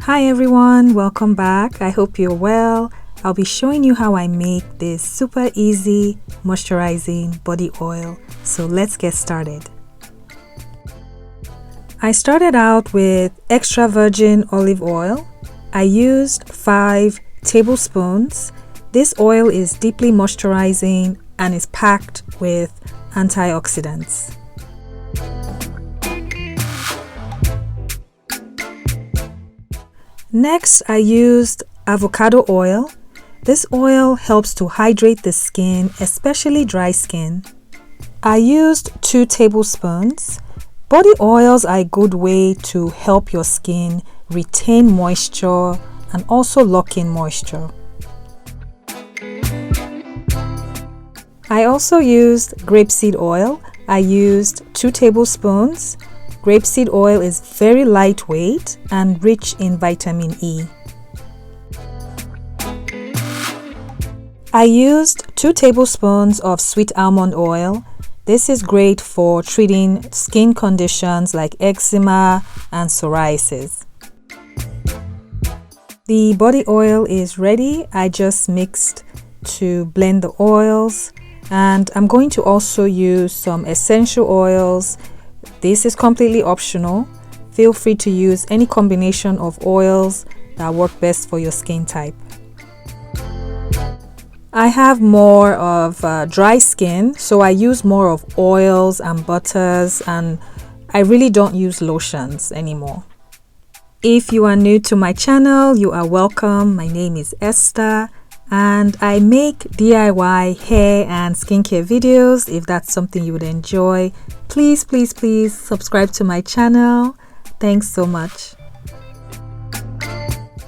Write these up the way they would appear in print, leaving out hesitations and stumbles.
Hi everyone, welcome back. I hope you're well. I'll be showing you how I make this super easy moisturizing body oil. So let's get started. I started out with extra virgin olive oil. I used 5 tablespoons. This oil is deeply moisturizing and is packed with antioxidants. Next, I used avocado oil. This oil helps to hydrate the skin, especially dry skin. I used 2 tablespoons. Body oils are a good way to help your skin retain moisture and also lock in moisture. I also used grapeseed oil. I used 2 tablespoons. Grapeseed oil is very lightweight and rich in vitamin E. I used 2 tablespoons of sweet almond oil. This is great for treating skin conditions like eczema and psoriasis. The body oil is ready. I just mixed to blend the oils, and I'm going to also use some essential oils. This is completely optional. Feel free to use any combination of oils that work best for your skin type. I have more of dry skin, so I use more of oils and butters, and I really don't use lotions anymore. If you are new to my channel, you are welcome. My name is Esther, and I make DIY hair and skincare videos. If that's something you would enjoy, please subscribe to my channel. Thanks so much.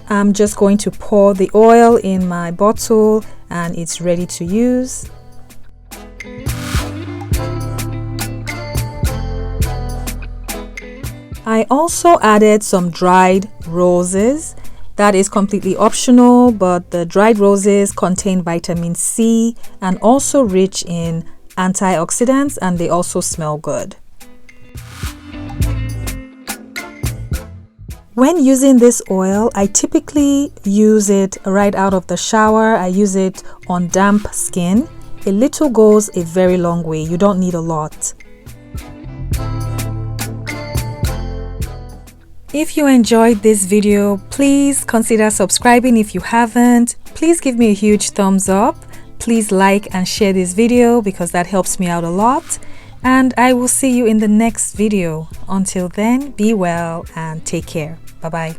I'm just going to pour the oil in my bottle and it's ready to use. I also added some dried roses. That is completely optional, but the dried roses contain vitamin C and also rich in antioxidants, and they also smell good. When using this oil, I typically use it right out of the shower. I use it on damp skin. A little goes a very long way. You don't need a lot. If you enjoyed this video, please consider subscribing if you haven't. Please give me a huge thumbs up. Please like and share this video because that helps me out a lot. And I will see you in the next video. Until then, be well and take care. Bye-bye.